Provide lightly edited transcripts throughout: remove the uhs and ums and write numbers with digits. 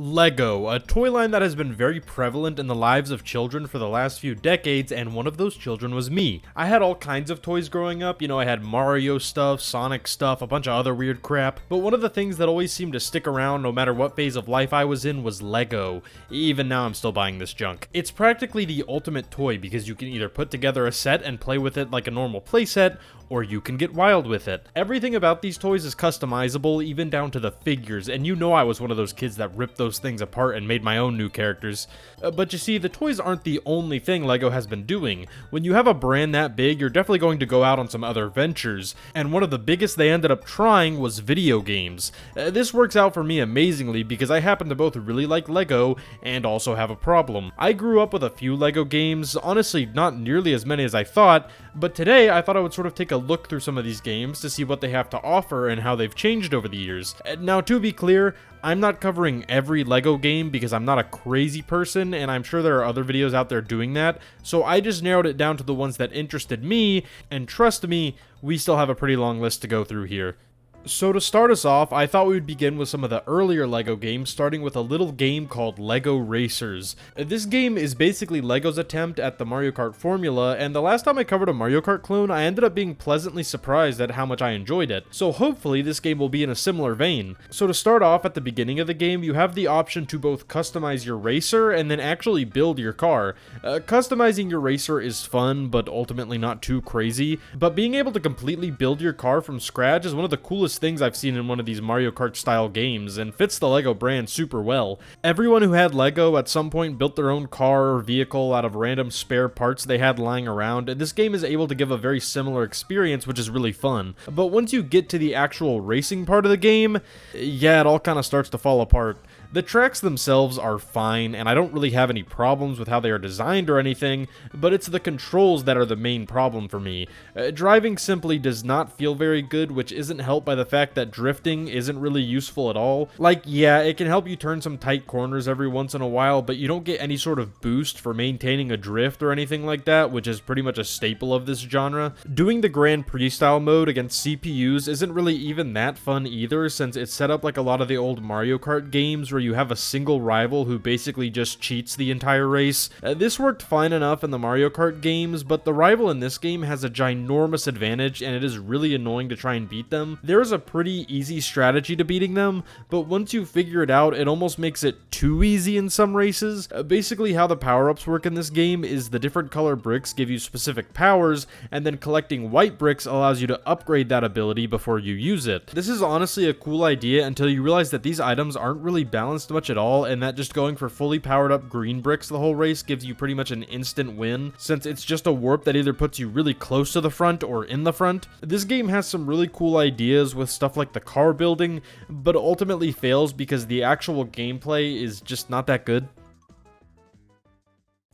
Lego, a toy line that has been very prevalent in the lives of children for the last few decades, and one of those children was me. I had all kinds of toys growing up, I had Mario stuff, Sonic stuff, a bunch of other weird crap, but one of the things that always seemed to stick around no matter what phase of life I was in was Lego. Even now I'm still buying this junk. It's practically the ultimate toy because you can either put together a set and play with it like a normal playset, or you can get wild with it. Everything about these toys is customizable, even down to the figures, and I was one of those kids that ripped those things apart and made my own new characters. But you see, the toys aren't the only thing Lego has been doing. When you have a brand that big, you're definitely going to go out on some other ventures, and one of the biggest they ended up trying was video games. This works out for me amazingly because I happen to both really like Lego and also have a problem. I grew up with a few Lego games, honestly not nearly as many as I thought, but today I thought I would sort of take a look through some of these games to see what they have to offer and how they've changed over the years. Now, to be clear, I'm not covering every Lego game because I'm not a crazy person, and I'm sure there are other videos out there doing that, so I just narrowed it down to the ones that interested me, and trust me, we still have a pretty long list to go through here. So to start us off, I thought we would begin with some of the earlier Lego games, starting with a little game called Lego Racers. This game is basically Lego's attempt at the Mario Kart formula, and the last time I covered a Mario Kart clone, I ended up being pleasantly surprised at how much I enjoyed it. So hopefully this game will be in a similar vein. So to start off at the beginning of the game, you have the option to both customize your racer and then actually build your car. Customizing your racer is fun, but ultimately not too crazy, but being able to completely build your car from scratch is one of the coolest things I've seen in one of these Mario Kart style games, and fits the Lego brand super well. Everyone who had Lego at some point built their own car or vehicle out of random spare parts they had lying around, and this game is able to give a very similar experience, which is really fun. But once you get to the actual racing part of the game, yeah, it all kind of starts to fall apart. The tracks themselves are fine, and I don't really have any problems with how they are designed or anything, but it's the controls that are the main problem for me. Driving simply does not feel very good, which isn't helped by the fact that drifting isn't really useful at all. Like, yeah, it can help you turn some tight corners every once in a while, but you don't get any sort of boost for maintaining a drift or anything like that, which is pretty much a staple of this genre. Doing the Grand Prix style mode against CPUs isn't really even that fun either, since it's set up like a lot of the old Mario Kart games where you have a single rival who basically just cheats the entire race. This worked fine enough in the Mario Kart games, but the rival in this game has a ginormous advantage, and it is really annoying to try and beat them. There is a pretty easy strategy to beating them, but once you figure it out, it almost makes it too easy in some races. Basically how the power-ups work in this game is the different color bricks give you specific powers, and then collecting white bricks allows you to upgrade that ability before you use it. This is honestly a cool idea until you realize that these items aren't really balanced much at all, and that just going for fully powered up green bricks the whole race gives you pretty much an instant win, since it's just a warp that either puts you really close to the front or in the front. This game has some really cool ideas with stuff like the car building, but ultimately fails because the actual gameplay is just not that good.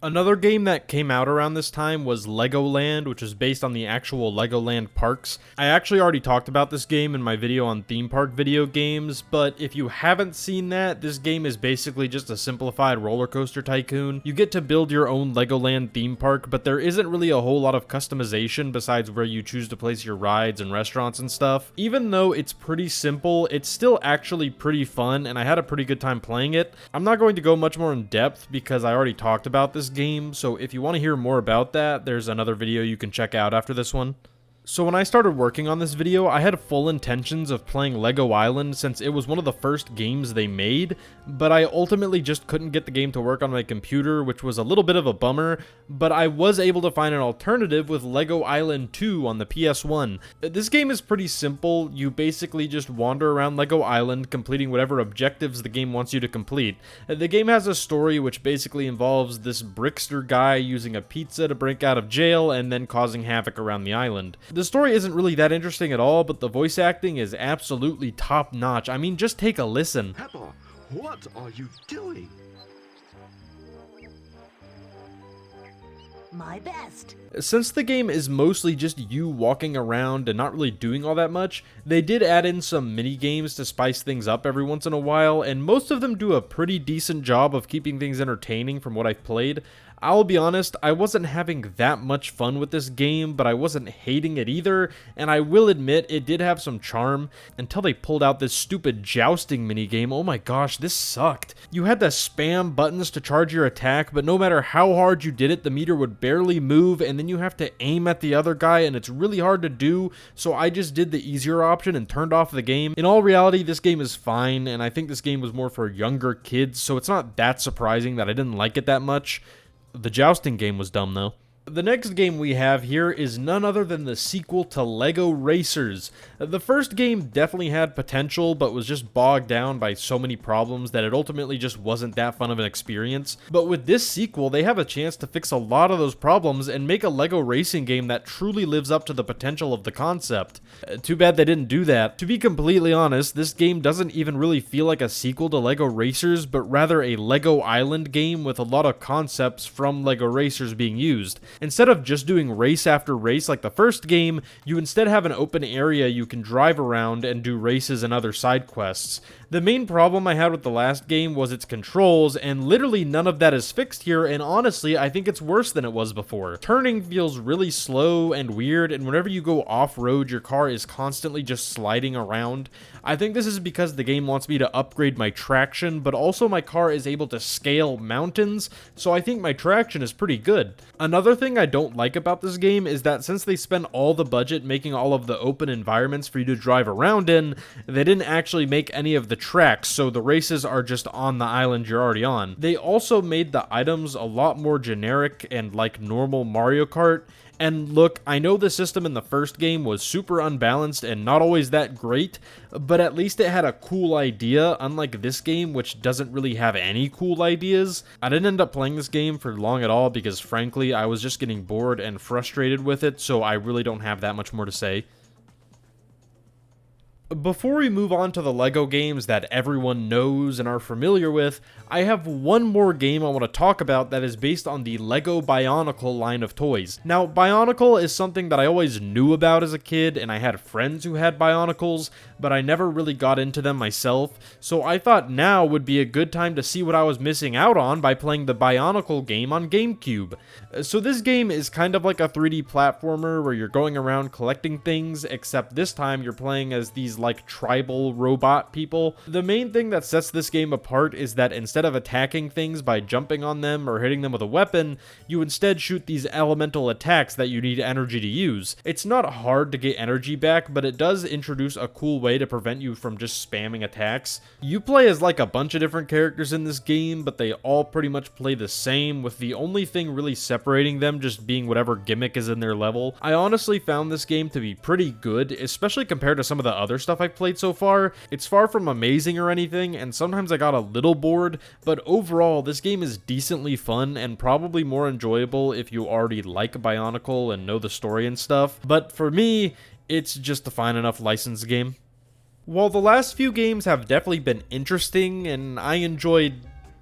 Another game that came out around this time was Legoland, which is based on the actual Legoland parks. I actually already talked about this game in my video on theme park video games, but if you haven't seen that, this game is basically just a simplified roller coaster tycoon. You get to build your own Legoland theme park, but there isn't really a whole lot of customization besides where you choose to place your rides and restaurants and stuff. Even though it's pretty simple, it's still actually pretty fun, and I had a pretty good time playing it. I'm not going to go much more in depth because I already talked about this game, so if you want to hear more about that, there's another video you can check out after this one. So when I started working on this video, I had full intentions of playing Lego Island since it was one of the first games they made, but I ultimately just couldn't get the game to work on my computer, which was a little bit of a bummer, but I was able to find an alternative with Lego Island 2 on the PS1. This game is pretty simple. You basically just wander around Lego Island, completing whatever objectives the game wants you to complete. The game has a story which basically involves this Brickster guy using a pizza to break out of jail and then causing havoc around the island. The story isn't really that interesting at all, but the voice acting is absolutely top-notch. I mean, just take a listen. Peppa, what are you doing? My best. Since the game is mostly just you walking around and not really doing all that much, they did add in some mini games to spice things up every once in a while, and most of them do a pretty decent job of keeping things entertaining from what I've played. I'll be honest, I wasn't having that much fun with this game, but I wasn't hating it either, and I will admit it did have some charm until they pulled out this stupid jousting minigame. Oh my gosh, this sucked. You had to spam buttons to charge your attack, but no matter how hard you did it, the meter would barely move, and then you have to aim at the other guy, and it's really hard to do, so I just did the easier option and turned off the game. In all reality, this game is fine, and I think this game was more for younger kids, so it's not that surprising that I didn't like it that much. The jousting game was dumb though. The next game we have here is none other than the sequel to Lego Racers. The first game definitely had potential, but was just bogged down by so many problems that it ultimately just wasn't that fun of an experience. But with this sequel, they have a chance to fix a lot of those problems and make a Lego racing game that truly lives up to the potential of the concept. Too bad they didn't do that. To be completely honest, this game doesn't even really feel like a sequel to Lego Racers, but rather a Lego Island game with a lot of concepts from Lego Racers being used. Instead of just doing race after race like the first game, you instead have an open area you can drive around and do races and other side quests. The main problem I had with the last game was its controls, and literally none of that is fixed here, and honestly, I think it's worse than it was before. Turning feels really slow and weird, and whenever you go off-road, your car is constantly just sliding around. I think this is because the game wants me to upgrade my traction, but also my car is able to scale mountains, so I think my traction is pretty good. Another thing I don't like about this game is that since they spent all the budget making all of the open environments for you to drive around in, they didn't actually make any of the tracks, so the races are just on the island you're already on. They also made the items a lot more generic and like normal Mario Kart. And look, I know the system in the first game was super unbalanced and not always that great, but at least it had a cool idea, unlike this game, which doesn't really have any cool ideas. I didn't end up playing this game for long at all because, frankly, I was just getting bored and frustrated with it, so I really don't have that much more to say. Before we move on to the Lego games that everyone knows and are familiar with, I have one more game I want to talk about that is based on the Lego Bionicle line of toys. Now, Bionicle is something that I always knew about as a kid, and I had friends who had Bionicles, but I never really got into them myself, so I thought now would be a good time to see what I was missing out on by playing the Bionicle game on GameCube. So this game is kind of like a 3D platformer where you're going around collecting things, except this time you're playing as these like tribal robot people. The main thing that sets this game apart is that instead of attacking things by jumping on them or hitting them with a weapon, you instead shoot these elemental attacks that you need energy to use. It's not hard to get energy back, but it does introduce a cool way to prevent you from just spamming attacks. You play as like a bunch of different characters in this game, but they all pretty much play the same, with the only thing really separating them just being whatever gimmick is in their level. I honestly found this game to be pretty good, especially compared to some of the other stuff I've played so far. It's far from amazing or anything, and sometimes I got a little bored, but overall, this game is decently fun and probably more enjoyable if you already like Bionicle and know the story and stuff. But for me, it's just a fine enough licensed game. While the last few games have definitely been interesting and I enjoyed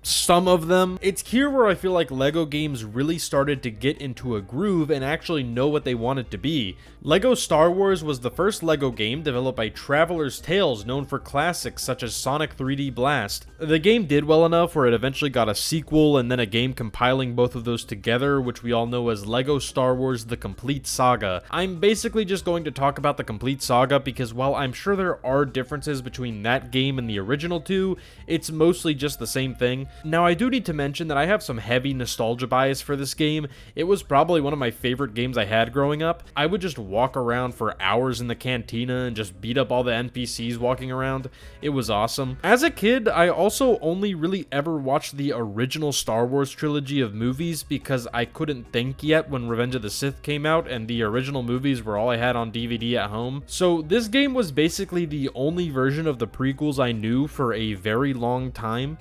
some of them, it's here where I feel like Lego games really started to get into a groove and actually know what they wanted to be. Lego Star Wars was the first Lego game developed by Traveler's Tales, known for classics such as Sonic 3D Blast. The game did well enough where it eventually got a sequel and then a game compiling both of those together, which we all know as Lego Star Wars The Complete Saga. I'm basically just going to talk about The Complete Saga because while I'm sure there are differences between that game and the original two, it's mostly just the same thing. Now, I do need to mention that I have some heavy nostalgia bias for this game. It was probably one of my favorite games I had growing up. I would just walk around for hours in the cantina and just beat up all the NPCs walking around. It was awesome. As a kid, I also only really ever watched the original Star Wars trilogy of movies because I couldn't think yet when Revenge of the Sith came out and the original movies were all I had on DVD at home. So this game was basically the only version of the prequels I knew for a very long time.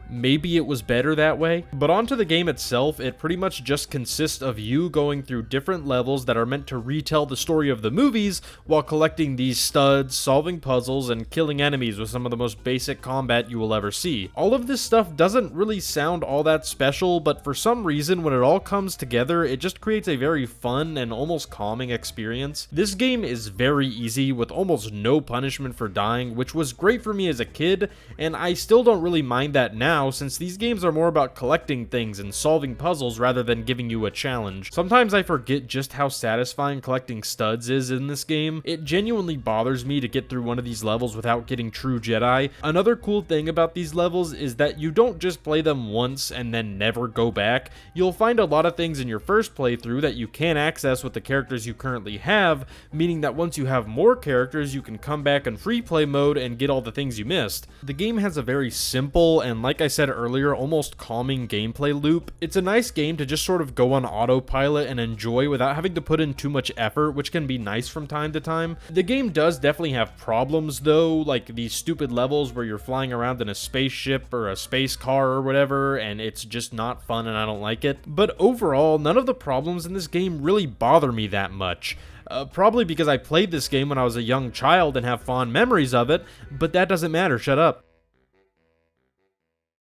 Maybe it was better that way. But onto the game itself, it pretty much just consists of you going through different levels that are meant to retell the story of the movies while collecting these studs, solving puzzles, and killing enemies with some of the most basic combat you will ever see. All of this stuff doesn't really sound all that special, but for some reason when it all comes together, it just creates a very fun and almost calming experience. This game is very easy with almost no punishment for dying, which was great for me as a kid, and I still don't really mind that now now, since these games are more about collecting things and solving puzzles rather than giving you a challenge. Sometimes I forget just how satisfying collecting studs is in this game. It genuinely bothers me to get through one of these levels without getting true Jedi. Another cool thing about these levels is that you don't just play them once and then never go back. You'll find a lot of things in your first playthrough that you can't access with the characters you currently have, meaning that once you have more characters, you can come back in free play mode and get all the things you missed. The game has a very simple and, like I said earlier, almost calming gameplay loop. It's a nice game to just sort of go on autopilot and enjoy without having to put in too much effort, which can be nice from time to time. The game does definitely have problems though, like these stupid levels where you're flying around in a spaceship or a space car or whatever, and it's just not fun and I don't like it. But overall, none of the problems in this game really bother me that much. Probably because I played this game when I was a young child and have fond memories of it, but that doesn't matter, shut up.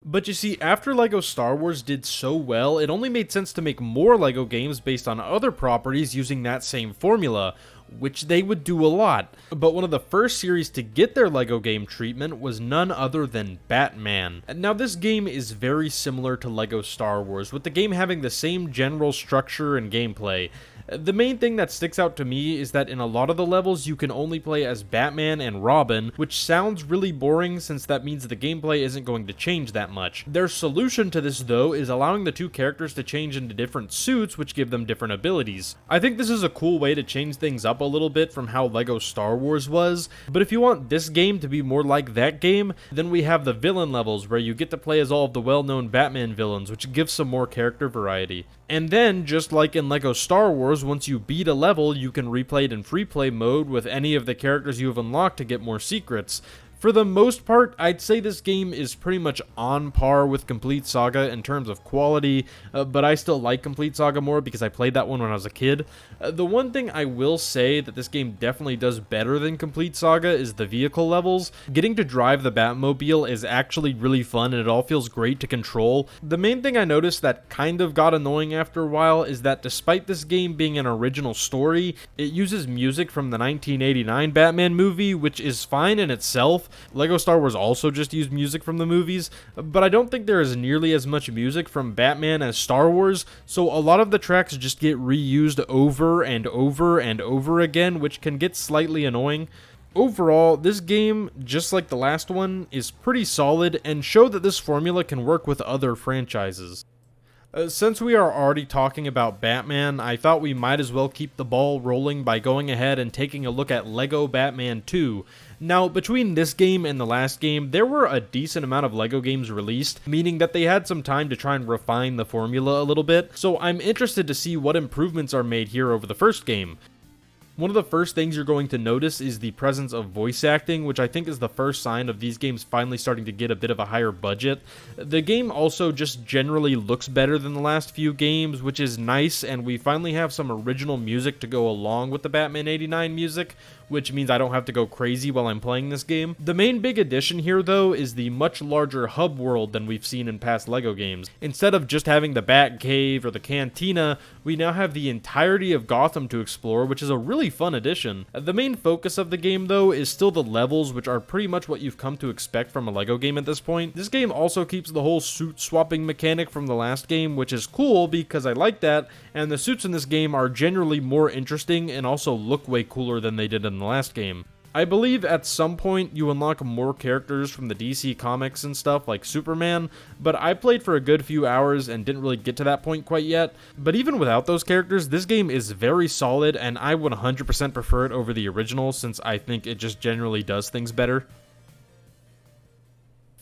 But you see, after LEGO Star Wars did so well, it only made sense to make more LEGO games based on other properties using that same formula, which they would do a lot. But one of the first series to get their LEGO game treatment was none other than Batman. Now this game is very similar to LEGO Star Wars, with the game having the same general structure and gameplay. The main thing that sticks out to me is that in a lot of the levels you can only play as Batman and Robin, which sounds really boring since that means the gameplay isn't going to change that much. Their solution to this though is allowing the two characters to change into different suits which give them different abilities. I think this is a cool way to change things up a little bit from how LEGO Star Wars was, but if you want this game to be more like that game, then we have the villain levels where you get to play as all of the well-known Batman villains, which gives some more character variety. And then, just like in LEGO Star Wars, once you beat a level, you can replay it in free play mode with any of the characters you have unlocked to get more secrets. For the most part, I'd say this game is pretty much on par with Complete Saga in terms of quality, but I still like Complete Saga more because I played that one when I was a kid. The one thing I will say that this game definitely does better than Complete Saga is the vehicle levels. Getting to drive the Batmobile is actually really fun and it all feels great to control. The main thing I noticed that kind of got annoying after a while is that despite this game being an original story, it uses music from the 1989 Batman movie, which is fine in itself. LEGO Star Wars also just used music from the movies, but I don't think there is nearly as much music from Batman as Star Wars, so a lot of the tracks just get reused over and over and over again, which can get slightly annoying. Overall, this game, just like the last one, is pretty solid and show that this formula can work with other franchises. Since we are already talking about Batman, I thought we might as well keep the ball rolling by going ahead and taking a look at Lego Batman 2. Now, between this game and the last game, there were a decent amount of LEGO games released, meaning that they had some time to try and refine the formula a little bit, so I'm interested to see what improvements are made here over the first game. One of the first things you're going to notice is the presence of voice acting, which I think is the first sign of these games finally starting to get a bit of a higher budget. The game also just generally looks better than the last few games, which is nice, and we finally have some original music to go along with the Batman 89 music, which means I don't have to go crazy while I'm playing this game. The main big addition here, though, is the much larger hub world than we've seen in past LEGO games. Instead of just having the Batcave or the Cantina, we now have the entirety of Gotham to explore, which is a really fun addition. The main focus of the game, though, is still the levels, which are pretty much what you've come to expect from a LEGO game at this point. This game also keeps the whole suit swapping mechanic from the last game, which is cool because I like that, and the suits in this game are generally more interesting and also look way cooler than they did in the last game. I believe at some point you unlock more characters from the DC comics and stuff like Superman, but I played for a good few hours and didn't really get to that point quite yet. But even without those characters, this game is very solid and I would 100% prefer it over the original since I think it just generally does things better.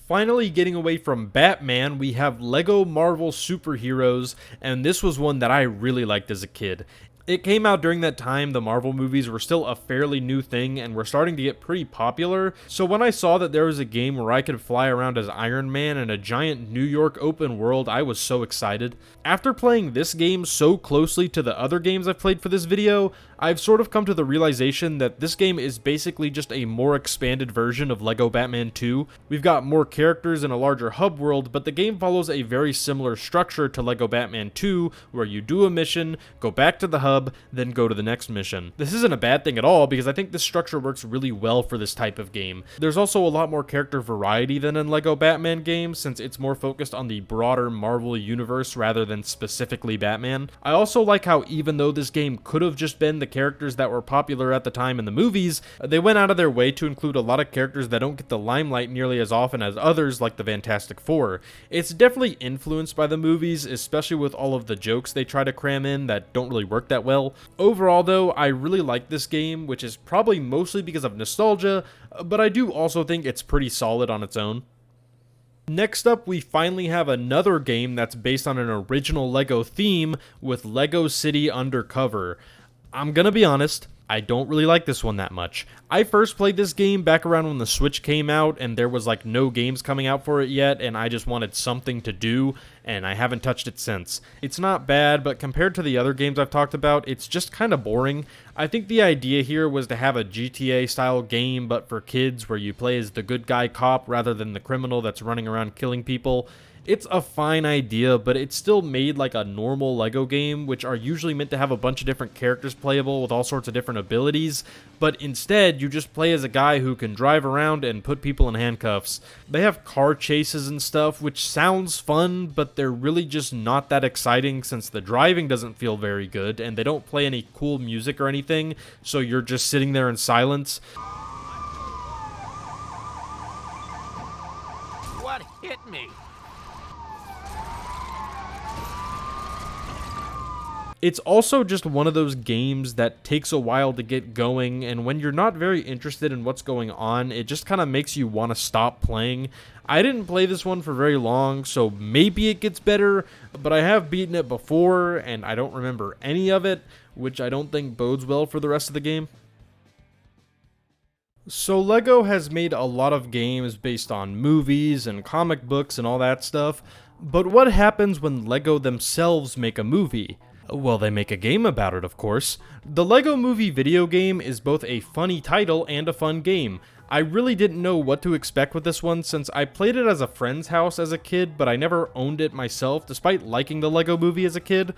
Finally, getting away from Batman, we have Lego Marvel Superheroes, and this was one that I really liked as a kid. It came out during that time the Marvel movies were still a fairly new thing and were starting to get pretty popular, so when I saw that there was a game where I could fly around as Iron Man in a giant New York open world, I was so excited. After playing this game so closely to the other games I've played for this video, I've sort of come to the realization that this game is basically just a more expanded version of Lego Batman 2. We've got more characters and a larger hub world, but the game follows a very similar structure to Lego Batman 2, where you do a mission, go back to the hub, hub, then go to the next mission. This isn't a bad thing at all because I think this structure works really well for this type of game. There's also a lot more character variety than in Lego Batman games, since it's more focused on the broader Marvel universe rather than specifically Batman. I also like how even though this game could have just been the characters that were popular at the time in the movies, they went out of their way to include a lot of characters that don't get the limelight nearly as often as others, like the Fantastic Four. It's definitely influenced by the movies, especially with all of the jokes they try to cram in that don't really work that well. Overall though, I really like this game, which is probably mostly because of nostalgia, but I do also think it's pretty solid on its own. Next up, we finally have another game that's based on an original LEGO theme with Lego City Undercover. I'm gonna be honest, I don't really like this one that much. I first played this game back around when the Switch came out and there was like no games coming out for it yet, and I just wanted something to do, and I haven't touched it since. It's not bad, but compared to the other games I've talked about, it's just kind of boring. I think the idea here was to have a GTA style game but for kids where you play as the good guy cop rather than the criminal that's running around killing people. It's a fine idea, but it's still made like a normal LEGO game, which are usually meant to have a bunch of different characters playable with all sorts of different abilities, but instead you just play as a guy who can drive around and put people in handcuffs. They have car chases and stuff, which sounds fun, but they're really just not that exciting since the driving doesn't feel very good, and they don't play any cool music or anything, so you're just sitting there in silence. What hit me? It's also just one of those games that takes a while to get going, and when you're not very interested in what's going on, it just kind of makes you want to stop playing. I didn't play this one for very long, so maybe it gets better, but I have beaten it before, and I don't remember any of it, which I don't think bodes well for the rest of the game. So LEGO has made a lot of games based on movies and comic books and all that stuff, but what happens when LEGO themselves make a movie? Well, they make a game about it, of course. The Lego Movie video game is both a funny title and a fun game. I really didn't know what to expect with this one since I played it as a friend's house as a kid, but I never owned it myself despite liking the Lego Movie as a kid.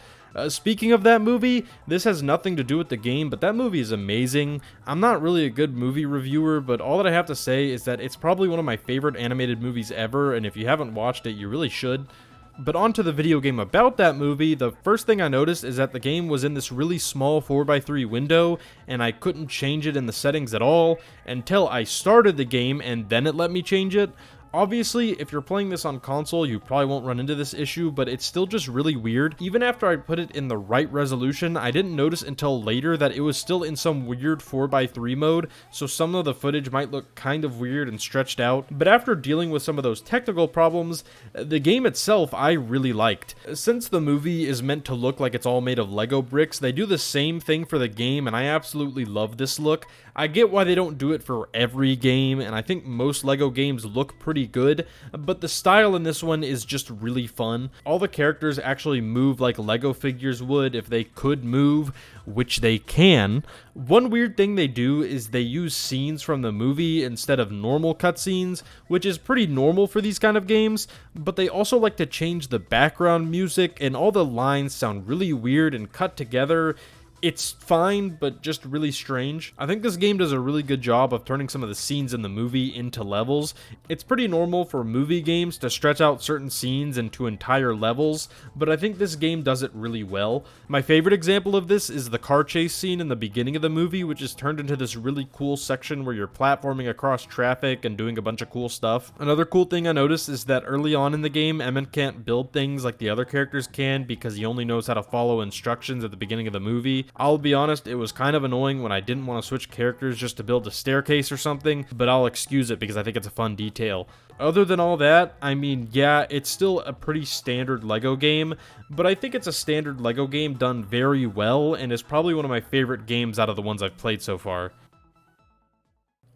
Speaking of that movie, this has nothing to do with the game, but that movie is amazing. I'm not really a good movie reviewer, but all that I have to say is that it's probably one of my favorite animated movies ever, and if you haven't watched it, you really should. But onto the video game about that movie, the first thing I noticed is that the game was in this really small 4x3 window, and I couldn't change it in the settings at all until I started the game, and then it let me change it. Obviously, if you're playing this on console, you probably won't run into this issue, but it's still just really weird. Even after I put it in the right resolution, I didn't notice until later that it was still in some weird 4x3 mode, so some of the footage might look kind of weird and stretched out. But after dealing with some of those technical problems, the game itself I really liked. Since the movie is meant to look like it's all made of Lego bricks, they do the same thing for the game, and I absolutely love this look. I get why they don't do it for every game, and I think most Lego games look pretty good, but the style in this one is just really fun. All the characters actually move like Lego figures would if they could move, which they can. One weird thing they do is they use scenes from the movie instead of normal cutscenes, which is pretty normal for these kind of games, but they also like to change the background music, and all the lines sound really weird and cut together. It's fine, but just really strange. I think this game does a really good job of turning some of the scenes in the movie into levels. It's pretty normal for movie games to stretch out certain scenes into entire levels, but I think this game does it really well. My favorite example of this is the car chase scene in the beginning of the movie, which is turned into this really cool section where you're platforming across traffic and doing a bunch of cool stuff. Another cool thing I noticed is that early on in the game, Emmett can't build things like the other characters can because he only knows how to follow instructions at the beginning of the movie. I'll be honest, it was kind of annoying when I didn't want to switch characters just to build a staircase or something, but I'll excuse it because I think it's a fun detail. Other than all that, I mean, yeah, it's still a pretty standard Lego game, but I think it's a standard Lego game done very well, and is probably one of my favorite games out of the ones I've played so far.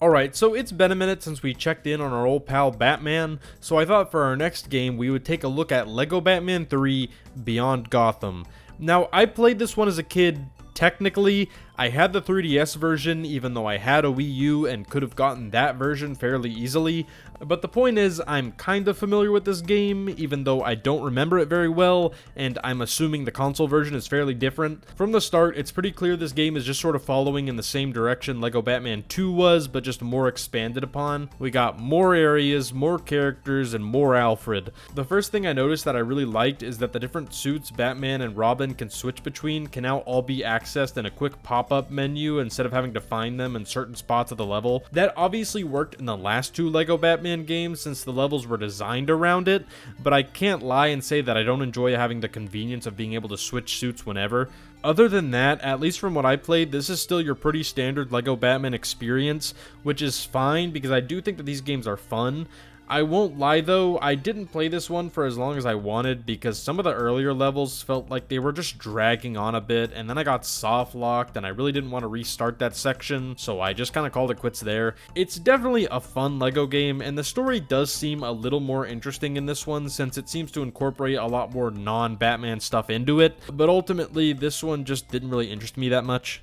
Alright, so it's been a minute since we checked in on our old pal Batman, so I thought for our next game we would take a look at Lego Batman 3 Beyond Gotham. Now, I played this one as a kid. Technically, I had the 3DS version, even though I had a Wii U and could have gotten that version fairly easily, but the point is, I'm kind of familiar with this game, even though I don't remember it very well, and I'm assuming the console version is fairly different. From the start, it's pretty clear this game is just sort of following in the same direction Lego Batman 2 was, but just more expanded upon. We got more areas, more characters, and more Alfred. The first thing I noticed that I really liked is that the different suits Batman and Robin can switch between can now all be accessed in a quick pop-up menu instead of having to find them in certain spots of the level. That obviously worked in the last two Lego Batman games since the levels were designed around it, but I can't lie and say that I don't enjoy having the convenience of being able to switch suits whenever. Other than that, at least from what I played, this is still your pretty standard Lego Batman experience, which is fine because I do think that these games are fun. I won't lie though, I didn't play this one for as long as I wanted because some of the earlier levels felt like they were just dragging on a bit, and then I got soft locked and I really didn't want to restart that section, so I just kind of called it quits there. It's definitely a fun Lego game, and the story does seem a little more interesting in this one since it seems to incorporate a lot more non-Batman stuff into it, but ultimately this one just didn't really interest me that much.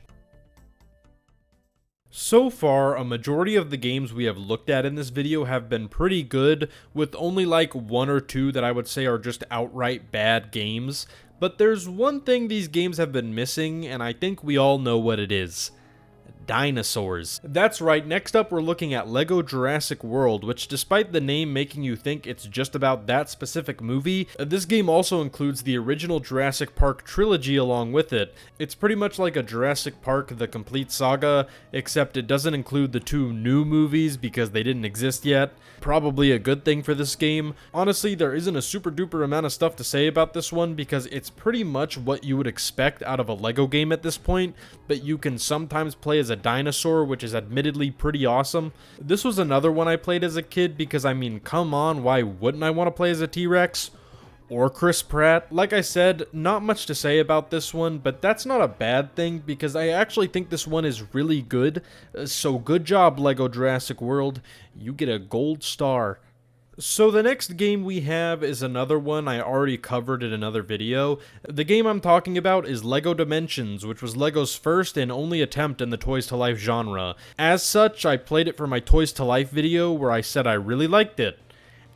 So far, a majority of the games we have looked at in this video have been pretty good, with only like one or two that I would say are just outright bad games. But there's one thing these games have been missing, and I think we all know what it is. Dinosaurs. That's right, next up we're looking at Lego Jurassic World, which despite the name making you think it's just about that specific movie, this game also includes the original Jurassic Park trilogy along with it. It's pretty much like a Jurassic Park The Complete Saga, except it doesn't include the two new movies because they didn't exist yet. Probably a good thing for this game. Honestly, there isn't a super duper amount of stuff to say about this one because it's pretty much what you would expect out of a Lego game at this point, but you can sometimes play as a dinosaur, which is admittedly pretty awesome. This was another one I played as a kid because, I mean, come on, why wouldn't I want to play as a T-Rex? Or Chris Pratt. Like I said, not much to say about this one, but that's not a bad thing because I actually think this one is really good. So good job, Lego Jurassic World. You get a gold star. So the next game we have is another one I already covered in another video. The game I'm talking about is Lego Dimensions, which was Lego's first and only attempt in the Toys to Life genre. As such, I played it for my Toys to Life video where I said I really liked it.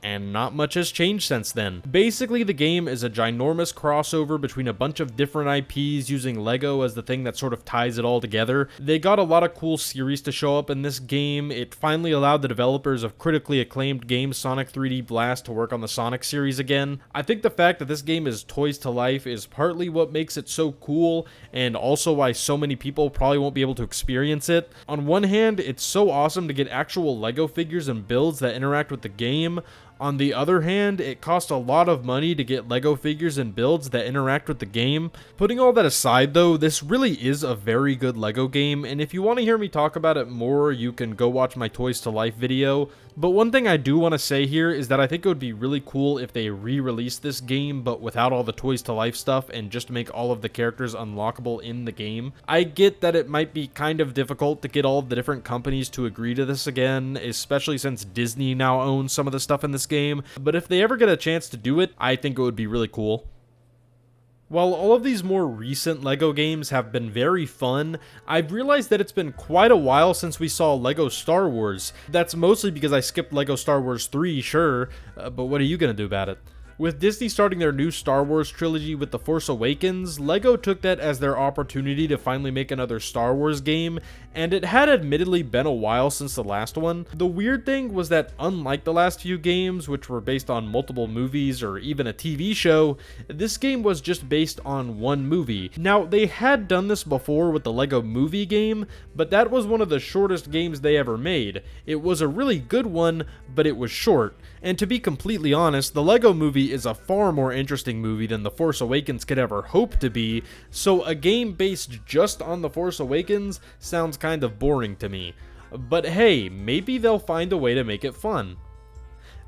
And not much has changed since then. Basically, the game is a ginormous crossover between a bunch of different IPs using Lego as the thing that sort of ties it all together. They got a lot of cool series to show up in this game. It finally allowed the developers of critically acclaimed game Sonic 3D Blast to work on the Sonic series again. I think the fact that this game is Toys to Life is partly what makes it so cool, and also why so many people probably won't be able to experience it. On one hand, it's so awesome to get actual Lego figures and builds that interact with the game. On the other hand, it costs a lot of money to get Lego figures and builds that interact with the game. Putting all that aside though, this really is a very good Lego game, and if you want to hear me talk about it more, you can go watch my Toys to Life video. But one thing I do want to say here is that I think it would be really cool if they re-released this game, but without all the Toys to Life stuff, and just make all of the characters unlockable in the game. I get that it might be kind of difficult to get all of the different companies to agree to this again, especially since Disney now owns some of the stuff in this game, but if they ever get a chance to do it, I think it would be really cool. While all of these more recent Lego games have been very fun, I've realized that it's been quite a while since we saw Lego Star Wars. That's mostly because I skipped Lego Star Wars 3, sure, but what are you gonna do about it? With Disney starting their new Star Wars trilogy with The Force Awakens, Lego took that as their opportunity to finally make another Star Wars game, and it had admittedly been a while since the last one. The weird thing was that unlike the last few games, which were based on multiple movies or even a TV show, this game was just based on one movie. Now, they had done this before with the Lego Movie game, but that was one of the shortest games they ever made. It was a really good one, but it was short. And to be completely honest, the Lego Movie is a far more interesting movie than The Force Awakens could ever hope to be, so a game based just on The Force Awakens sounds kind of boring to me. But hey, maybe they'll find a way to make it fun.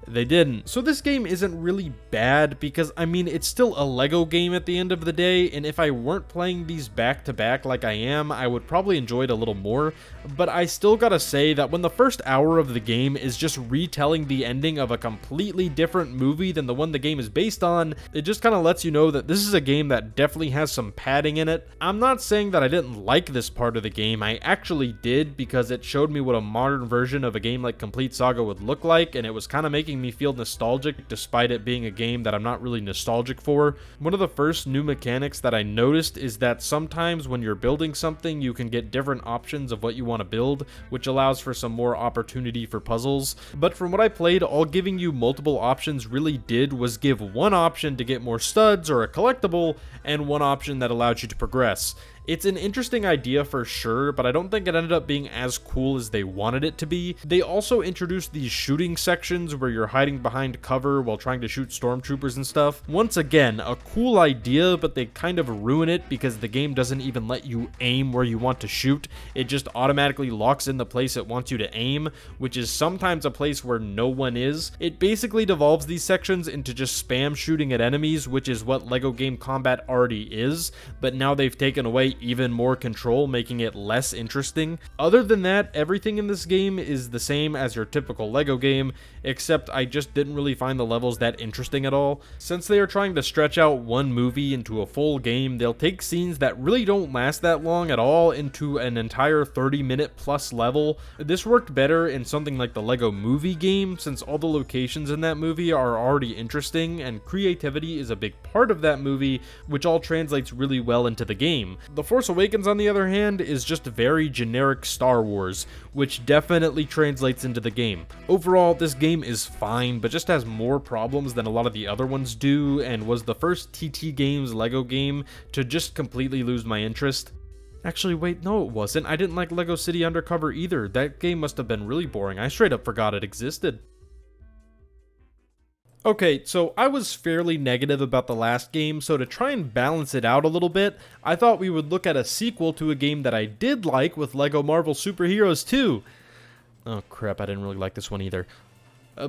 They didn't. So this game isn't really bad because, I mean, it's still a Lego game at the end of the day, and if I weren't playing these back to back like I am, I would probably enjoy it a little more, but I still gotta say that when the first hour of the game is just retelling the ending of a completely different movie than the one the game is based on, it just kind of lets you know that this is a game that definitely has some padding in it. I'm not saying that I didn't like this part of the game, I actually did, because it showed me what a modern version of a game like Complete Saga would look like, and it was kind of making me feel nostalgic despite it being a game that I'm not really nostalgic for. One of the first new mechanics that I noticed is that sometimes when you're building something, you can get different options of what you want to build, which allows for some more opportunity for puzzles. But from what I played, all giving you multiple options really did was give one option to get more studs or a collectible, and one option that allowed you to progress. It's an interesting idea for sure, but I don't think it ended up being as cool as they wanted it to be. They also introduced these shooting sections where you're hiding behind cover while trying to shoot stormtroopers and stuff. Once again, a cool idea, but they kind of ruin it because the game doesn't even let you aim where you want to shoot. It just automatically locks in the place it wants you to aim, which is sometimes a place where no one is. It basically devolves these sections into just spam shooting at enemies, which is what Lego game combat already is, but now they've taken away even more control, making it less interesting. Other than that, everything in this game is the same as your typical Lego game, except I just didn't really find the levels that interesting at all. Since they are trying to stretch out one movie into a full game, they'll take scenes that really don't last that long at all into an entire 30-minute plus level. This worked better in something like the Lego movie game, since all the locations in that movie are already interesting, and creativity is a big part of that movie, which all translates really well into the game. The Force Awakens, on the other hand, is just very generic Star Wars, which definitely translates into the game. Overall, this game is fine, but just has more problems than a lot of the other ones do, and was the first TT Games Lego game to just completely lose my interest. Actually, wait, no it wasn't. I didn't like Lego City Undercover either. That game must have been really boring. I straight up forgot it existed. Okay, so I was fairly negative about the last game, so to try and balance it out a little bit, I thought we would look at a sequel to a game that I did like with Lego Marvel Super Heroes 2. Oh crap, I didn't really like this one either.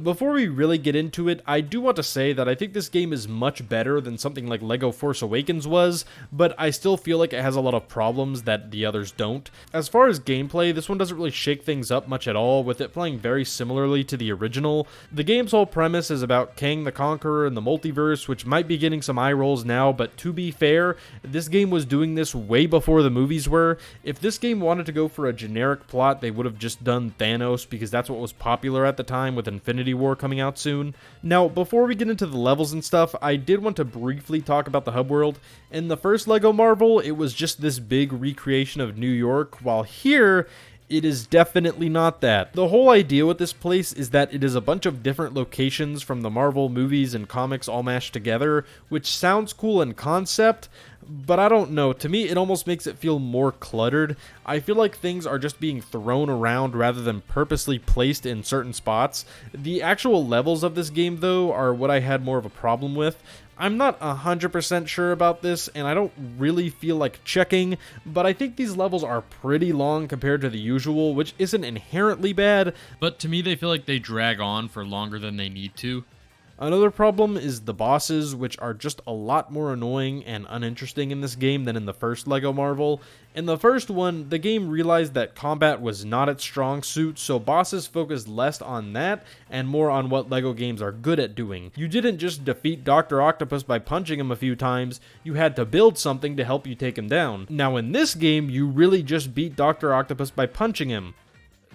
Before we really get into it, I do want to say that I think this game is much better than something like Lego Force Awakens was, but I still feel like it has a lot of problems that the others don't. As far as gameplay, this one doesn't really shake things up much at all, with it playing very similarly to the original. The game's whole premise is about Kang the Conqueror and the multiverse, which might be getting some eye rolls now, but to be fair, this game was doing this way before the movies were. If this game wanted to go for a generic plot, they would have just done Thanos, because that's what was popular at the time with Infinity War coming out soon. Now, before we get into the levels and stuff, I did want to briefly talk about the hub world. In the first Lego Marvel, it was just this big recreation of New York, while here, it is definitely not that. The whole idea with this place is that it is a bunch of different locations from the Marvel movies and comics all mashed together, which sounds cool in concept, but I don't know, to me it almost makes it feel more cluttered. I feel like things are just being thrown around rather than purposely placed in certain spots. The actual levels of this game though are what I had more of a problem with. I'm not 100% sure about this, and I don't really feel like checking, but I think these levels are pretty long compared to the usual, which isn't inherently bad, but to me they feel like they drag on for longer than they need to. Another problem is the bosses, which are just a lot more annoying and uninteresting in this game than in the first Lego Marvel. In the first one, the game realized that combat was not its strong suit, so bosses focused less on that and more on what Lego games are good at doing. You didn't just defeat Dr. Octopus by punching him a few times, you had to build something to help you take him down. Now in this game, you really just beat Dr. Octopus by punching him.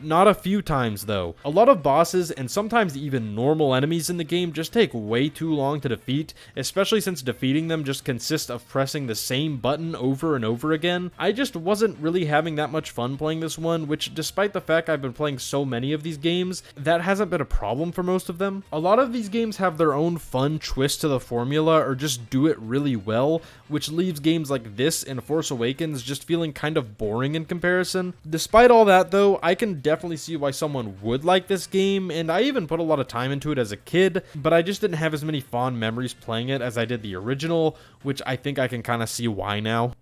Not a few times though. A lot of bosses and sometimes even normal enemies in the game just take way too long to defeat, especially since defeating them just consists of pressing the same button over and over again. I just wasn't really having that much fun playing this one, which despite the fact I've been playing so many of these games, that hasn't been a problem for most of them. A lot of these games have their own fun twist to the formula or just do it really well, which leaves games like this and Force Awakens just feeling kind of boring in comparison. Despite all that though, I can definitely see why someone would like this game, and I even put a lot of time into it as a kid, but I just didn't have as many fond memories playing it as I did the original, which I think I can kind of see why now.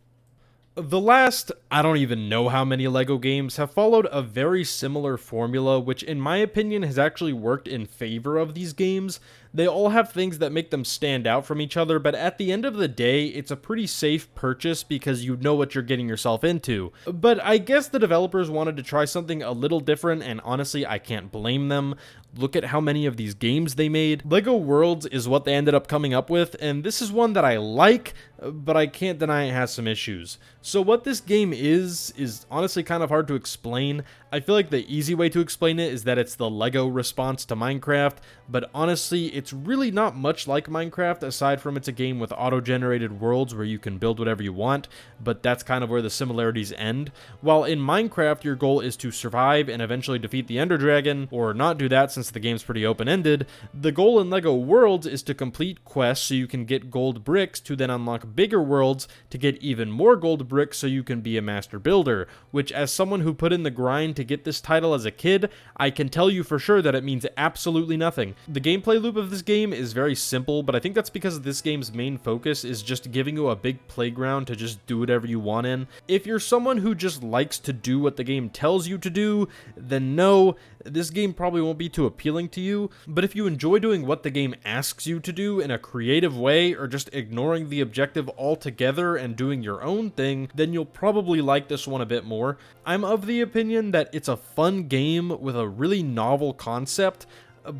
The last, I don't even know how many Lego games have followed a very similar formula, which in my opinion has actually worked in favor of these games. They all have things that make them stand out from each other, but at the end of the day, it's a pretty safe purchase because you know what you're getting yourself into. But I guess the developers wanted to try something a little different, and honestly, I can't blame them. Look at how many of these games they made. Lego Worlds is what they ended up coming up with, and this is one that I like, but I can't deny it has some issues. So what this game is honestly kind of hard to explain. I feel like the easy way to explain it is that it's the Lego response to Minecraft, but honestly, it's really not much like Minecraft aside from it's a game with auto-generated worlds where you can build whatever you want, but that's kind of where the similarities end. While in Minecraft, your goal is to survive and eventually defeat the Ender Dragon, or not do that since the game's pretty open-ended, the goal in Lego Worlds is to complete quests so you can get gold bricks to then unlock bigger worlds to get even more gold bricks so you can be a master builder, which as someone who put in the grind to get this title as a kid, I can tell you for sure that it means absolutely nothing. The gameplay loop of this game is very simple, but I think that's because this game's main focus is just giving you a big playground to just do whatever you want in. If you're someone who just likes to do what the game tells you to do, then no, this game probably won't be too appealing to you. But if you enjoy doing what the game asks you to do in a creative way, or just ignoring the objective altogether and doing your own thing, then you'll probably like this one a bit more. I'm of the opinion that it's a fun game with a really novel concept,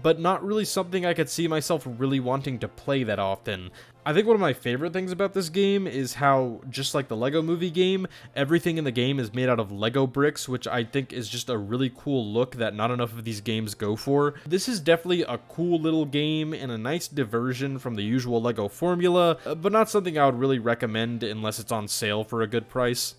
but not really something I could see myself really wanting to play that often. I think one of my favorite things about this game is how, just like the Lego Movie game, everything in the game is made out of Lego bricks, which I think is just a really cool look that not enough of these games go for. This is definitely a cool little game and a nice diversion from the usual Lego formula, but not something I would really recommend unless it's on sale for a good price.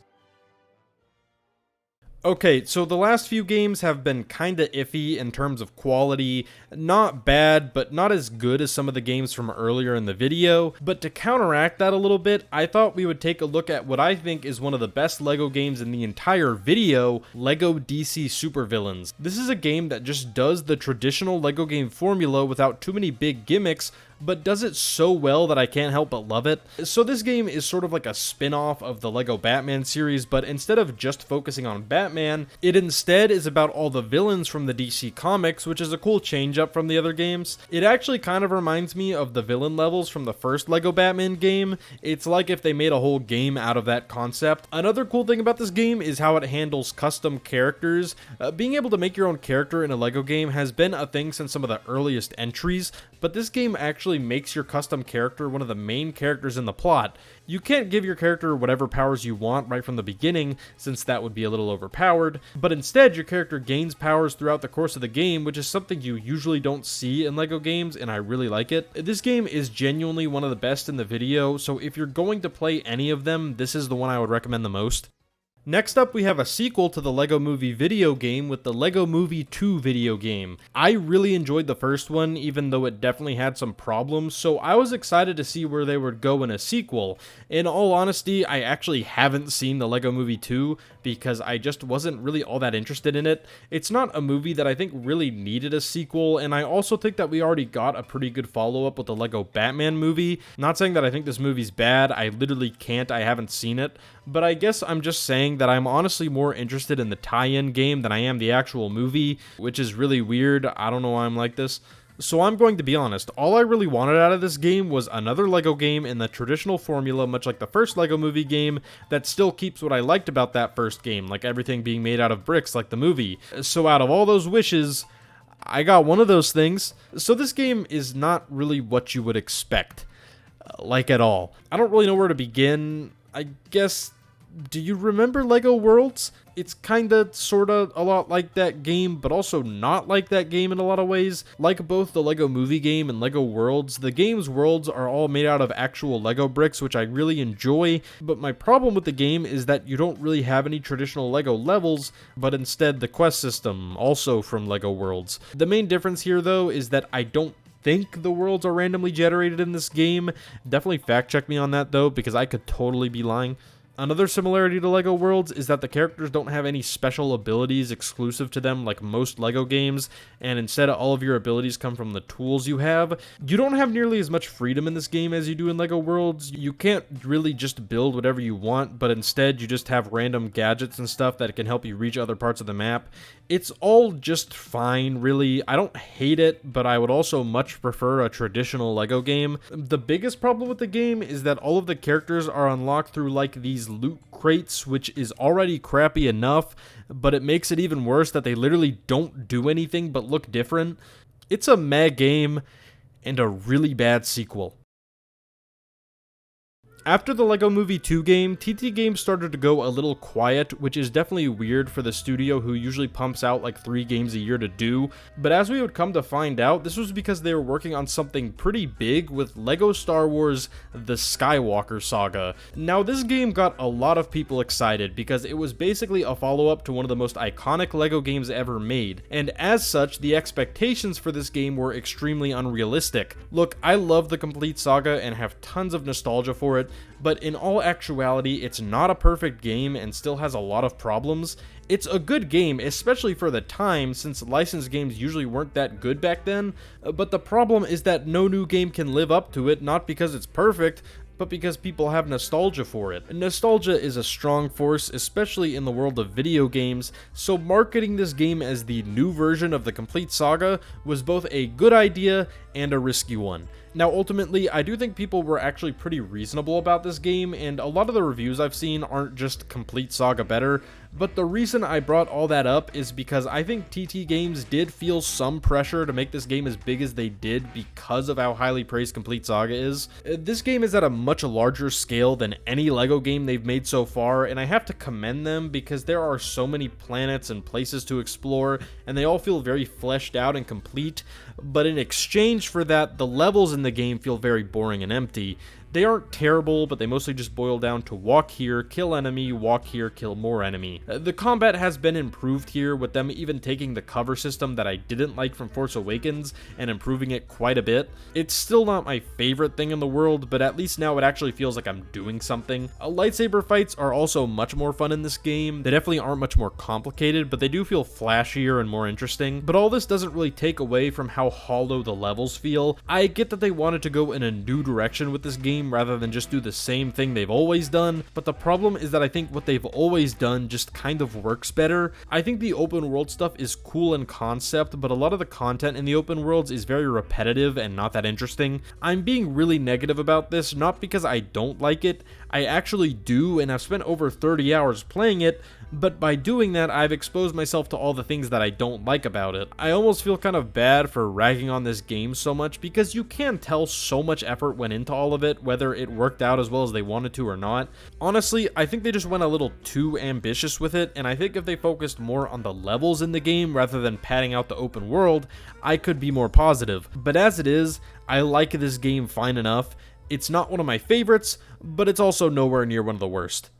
Okay, so the last few games have been kinda iffy in terms of quality. Not bad, but not as good as some of the games from earlier in the video. But to counteract that a little bit, I thought we would take a look at what I think is one of the best Lego games in the entire video, Lego DC Supervillains. This is a game that just does the traditional Lego game formula without too many big gimmicks, but does it so well that I can't help but love it. So this game is sort of like a spin-off of the Lego Batman series, but instead of just focusing on Batman, it instead is about all the villains from the DC comics, which is a cool change up from the other games. It actually kind of reminds me of the villain levels from the first Lego Batman game. It's like if they made a whole game out of that concept. Another cool thing about this game is how it handles custom characters. Being able to make your own character in a Lego game has been a thing since some of the earliest entries, but this game actually makes your custom character one of the main characters in the plot. You can't give your character whatever powers you want right from the beginning, since that would be a little overpowered, but instead your character gains powers throughout the course of the game, which is something you usually don't see in Lego games, and I really like it. This game is genuinely one of the best in the video, so if you're going to play any of them, this is the one I would recommend the most. Next up, we have a sequel to the Lego Movie video game with the Lego Movie 2 video game. I really enjoyed the first one, even though it definitely had some problems, so I was excited to see where they would go in a sequel. In all honesty, I actually haven't seen the Lego Movie 2 because I just wasn't really all that interested in it. It's not a movie that I think really needed a sequel, and I also think that we already got a pretty good follow-up with the Lego Batman movie. Not saying that I think this movie's bad, I literally can't, I haven't seen it, but I guess I'm just saying that I'm honestly more interested in the tie-in game than I am the actual movie, which is really weird. I don't know why I'm like this. So I'm going to be honest, all I really wanted out of this game was another Lego game in the traditional formula, much like the first Lego Movie game, that still keeps what I liked about that first game, like everything being made out of bricks like the movie. So out of all those wishes, I got one of those things. So this game is not really what you would expect, like at all. I don't really know where to begin. I guess, do you remember Lego Worlds? It's kinda, sorta, a lot like that game, but also not like that game in a lot of ways. Like both the Lego Movie game and Lego Worlds, the game's worlds are all made out of actual Lego bricks, which I really enjoy, but my problem with the game is that you don't really have any traditional Lego levels, but instead the quest system, also from Lego Worlds. The main difference here, though, is that I don't think the worlds are randomly generated in this game. Definitely fact check me on that, though, because I could totally be lying. Another similarity to Lego Worlds is that the characters don't have any special abilities exclusive to them like most Lego games, and instead all of your abilities come from the tools you have. You don't have nearly as much freedom in this game as you do in Lego Worlds. You can't really just build whatever you want, but instead you just have random gadgets and stuff that can help you reach other parts of the map. It's all just fine, really. I don't hate it, but I would also much prefer a traditional Lego game. The biggest problem with the game is that all of the characters are unlocked through like these loot crates, which is already crappy enough, but it makes it even worse that they literally don't do anything but look different. It's a meh game and a really bad sequel. After the Lego Movie 2 game, TT Games started to go a little quiet, which is definitely weird for the studio who usually pumps out like 3 games a year to do, but as we would come to find out, this was because they were working on something pretty big with Lego Star Wars The Skywalker Saga. Now this game got a lot of people excited because it was basically a follow-up to one of the most iconic Lego games ever made, and as such, the expectations for this game were extremely unrealistic. Look, I love the complete saga and have tons of nostalgia for it, but in all actuality, it's not a perfect game and still has a lot of problems. It's a good game, especially for the time, since licensed games usually weren't that good back then, but the problem is that no new game can live up to it, not because it's perfect, but because people have nostalgia for it. Nostalgia is a strong force, especially in the world of video games, so marketing this game as the new version of the complete saga was both a good idea and a risky one. Now ultimately, I do think people were actually pretty reasonable about this game, and a lot of the reviews I've seen aren't just complete saga better, but the reason I brought all that up is because I think TT Games did feel some pressure to make this game as big as they did because of how highly praised Complete Saga is. This game is at a much larger scale than any Lego game they've made so far, and I have to commend them because there are so many planets and places to explore, and they all feel very fleshed out and complete, but in exchange for that, the levels in the game feel very boring and empty. They aren't terrible, but they mostly just boil down to walk here, kill enemy, walk here, kill more enemy. The combat has been improved here, with them even taking the cover system that I didn't like from Force Awakens and improving it quite a bit. It's still not my favorite thing in the world, but at least now it actually feels like I'm doing something. Lightsaber fights are also much more fun in this game. They definitely aren't much more complicated, but they do feel flashier and more interesting. But all this doesn't really take away from how hollow the levels feel. I get that they wanted to go in a new direction with this game rather than just do the same thing they've always done, but the problem is that I think what they've always done just kind of works better. I think the open world stuff is cool in concept, but a lot of the content in the open worlds is very repetitive and not that interesting. I'm being really negative about this, not because I don't like it, I actually do, and I've spent over 30 hours playing it, but by doing that, I've exposed myself to all the things that I don't like about it. I almost feel kind of bad for ragging on this game so much because you can tell so much effort went into all of it, whether it worked out as well as they wanted to or not. Honestly, I think they just went a little too ambitious with it, and I think if they focused more on the levels in the game rather than padding out the open world, I could be more positive. But as it is, I like this game fine enough. It's not one of my favorites, but it's also nowhere near one of the worst.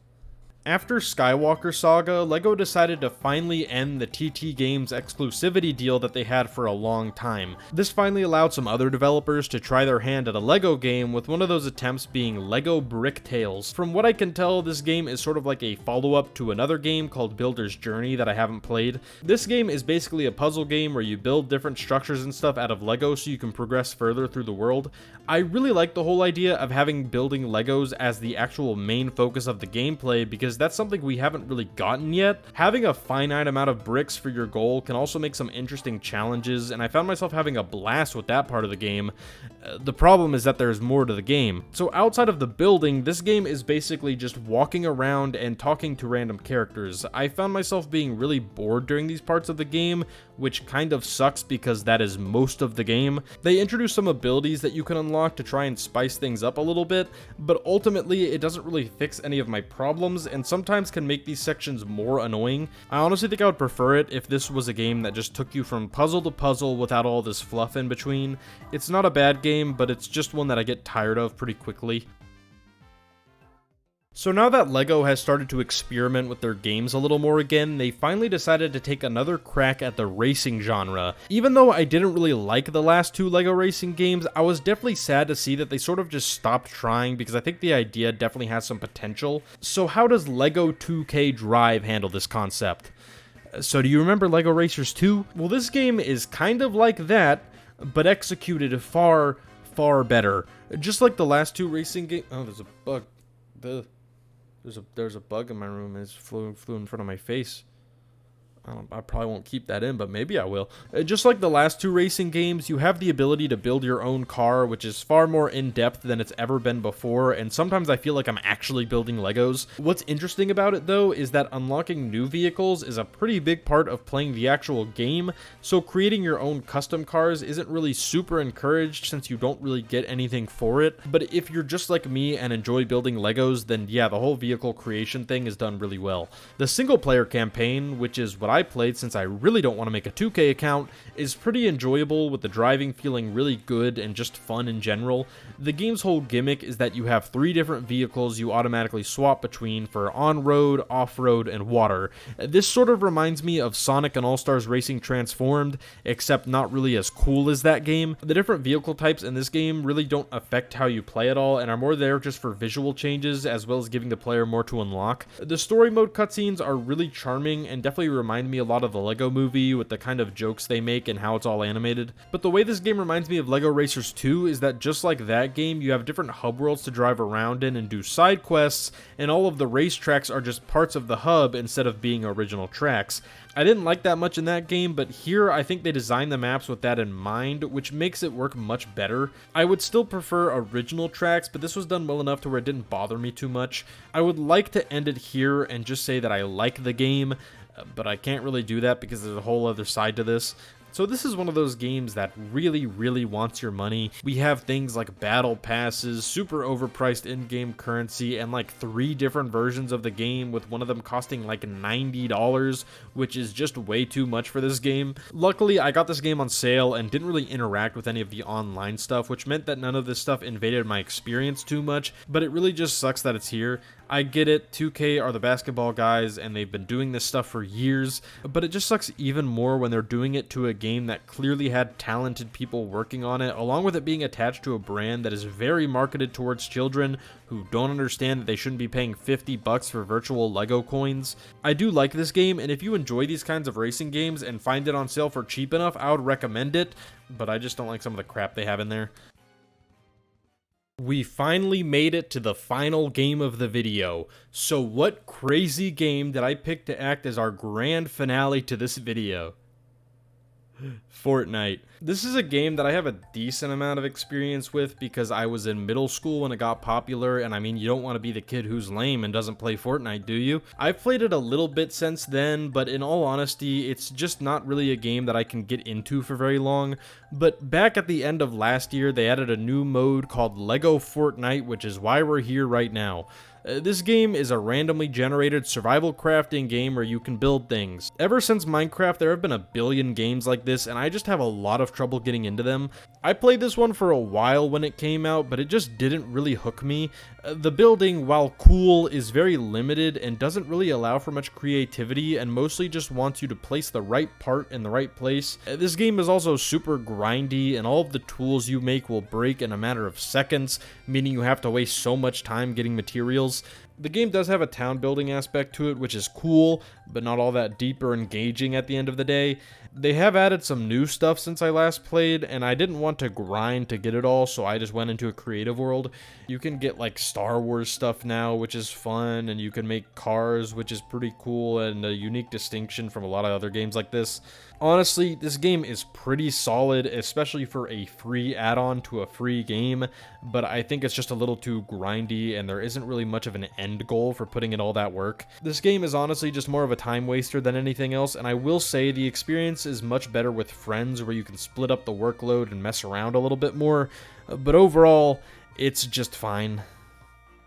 After Skywalker Saga, LEGO decided to finally end the TT Games exclusivity deal that they had for a long time. This finally allowed some other developers to try their hand at a LEGO game, with one of those attempts being Lego Bricktales. From what I can tell, this game is sort of like a follow-up to another game called Builder's Journey that I haven't played. This game is basically a puzzle game where you build different structures and stuff out of Lego so you can progress further through the world. I really like the whole idea of having building Legos as the actual main focus of the gameplay, because that's something we haven't really gotten yet. Having a finite amount of bricks for your goal can also make some interesting challenges, and I found myself having a blast with that part of the game. The problem is that there's more to the game. So outside of the building, this game is basically just walking around and talking to random characters. I found myself being really bored during these parts of the game, which kind of sucks because that is most of the game. They introduced some abilities that you can unlock to try and spice things up a little bit, but ultimately it doesn't really fix any of my problems, and sometimes can make these sections more annoying. I honestly think I would prefer it if this was a game that just took you from puzzle to puzzle without all this fluff in between. It's not a bad game, but it's just one that I get tired of pretty quickly. So now that LEGO has started to experiment with their games a little more again, they finally decided to take another crack at the racing genre. Even though I didn't really like the last two LEGO racing games, I was definitely sad to see that they sort of just stopped trying because I think the idea definitely has some potential. So how does LEGO 2K Drive handle this concept? So do you remember LEGO Racers 2? Well, this game is kind of like that, but executed far, far better. Just like the last two racing games. Oh, there's a bug. There's a bug in my room. It flew in front of my face. I probably won't keep that in, but maybe I will. Just like the last two racing games, you have the ability to build your own car, which is far more in-depth than it's ever been before, and sometimes I feel like I'm actually building Legos. What's interesting about it, though, is that unlocking new vehicles is a pretty big part of playing the actual game, so creating your own custom cars isn't really super encouraged since you don't really get anything for it. But if you're just like me and enjoy building Legos, then yeah, the whole vehicle creation thing is done really well. The single-player campaign, which is what I played since I really don't want to make a 2K account, is pretty enjoyable, with the driving feeling really good and just fun in general. The game's whole gimmick is that you have 3 different vehicles you automatically swap between for on-road, off-road, and water. This sort of reminds me of Sonic and All-Stars Racing Transformed, except not really as cool as that game. The different vehicle types in this game really don't affect how you play at all and are more there just for visual changes as well as giving the player more to unlock. The story mode cutscenes are really charming and definitely remind me a lot of the Lego Movie with the kind of jokes they make and how it's all animated. But the way this game reminds me of Lego Racers 2 is that just like that game, you have different hub worlds to drive around in and do side quests, and all of the racetracks are just parts of the hub instead of being original tracks. I didn't like that much in that game, but here I think they designed the maps with that in mind, which makes it work much better. I would still prefer original tracks, but this was done well enough to where it didn't bother me too much. I would like to end it here and just say that I like the game, but I can't really do that because there's a whole other side to this. So this is one of those games that really, really wants your money. We have things like battle passes, super overpriced in-game currency, and like 3 different versions of the game, with one of them costing like $90, which is just way too much for this game. Luckily, I got this game on sale and didn't really interact with any of the online stuff, which meant that none of this stuff invaded my experience too much, but it really just sucks that it's here. I get it, 2K are the basketball guys and they've been doing this stuff for years, but it just sucks even more when they're doing it to a game that clearly had talented people working on it, along with it being attached to a brand that is very marketed towards children who don't understand that they shouldn't be paying $50 for virtual Lego coins. I do like this game, and if you enjoy these kinds of racing games and find it on sale for cheap enough, I would recommend it, but I just don't like some of the crap they have in there. We finally made it to the final game of the video. So what crazy game did I pick to act as our grand finale to this video? Fortnite. This is a game that I have a decent amount of experience with because I was in middle school when it got popular, and I mean, you don't want to be the kid who's lame and doesn't play Fortnite, do you? I've played it a little bit since then, but in all honesty, it's just not really a game that I can get into for very long. But back at the end of last year, they added a new mode called Lego Fortnite, which is why we're here right now. This game is a randomly generated survival crafting game where you can build things. Ever since Minecraft, there have been a billion games like this, and I just have a lot of trouble getting into them. I played this one for a while when it came out, but it just didn't really hook me. The building, while cool, is very limited and doesn't really allow for much creativity, and mostly just wants you to place the right part in the right place. This game is also super grindy, and all of the tools you make will break in a matter of seconds, meaning you have to waste so much time getting materials. The game does have a town building aspect to it, which is cool, but not all that deep or engaging at the end of the day. They have added some new stuff since I last played, and I didn't want to grind to get it all, so I just went into a creative world. You can get like Star Wars stuff now, which is fun, and you can make cars, which is pretty cool and a unique distinction from a lot of other games like this. Honestly, this game is pretty solid, especially for a free add-on to a free game, but I think it's just a little too grindy, and there isn't really much of an end goal for putting in all that work. This game is honestly just more of a time waster than anything else, and I will say the experience is much better with friends, where you can split up the workload and mess around a little bit more, but overall, it's just fine.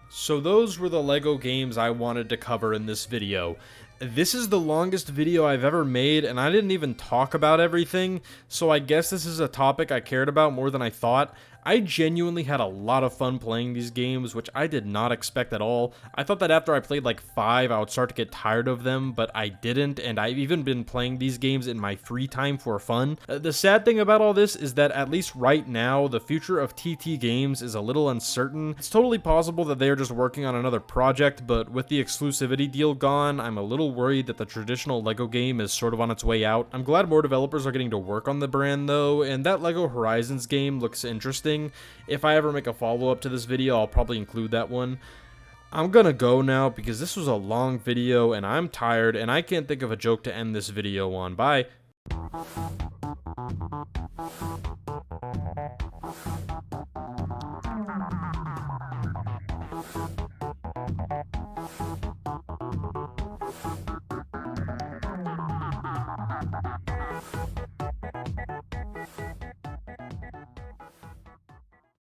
So those were the LEGO games I wanted to cover in this video. This is the longest video I've ever made, and I didn't even talk about everything, so I guess this is a topic I cared about more than I thought. I genuinely had a lot of fun playing these games, which I did not expect at all. I thought that after I played like 5, I would start to get tired of them, but I didn't, and I've even been playing these games in my free time for fun. The sad thing about all this is that at least right now, the future of TT Games is a little uncertain. It's totally possible that they are just working on another project, but with the exclusivity deal gone, I'm a little worried that the traditional Lego game is sort of on its way out. I'm glad more developers are getting to work on the brand though, and that Lego Horizons game looks interesting. If I ever make a follow-up to this video, I'll probably include that one. I'm gonna go now because this was a long video and I'm tired and I can't think of a joke to end this video on. Bye.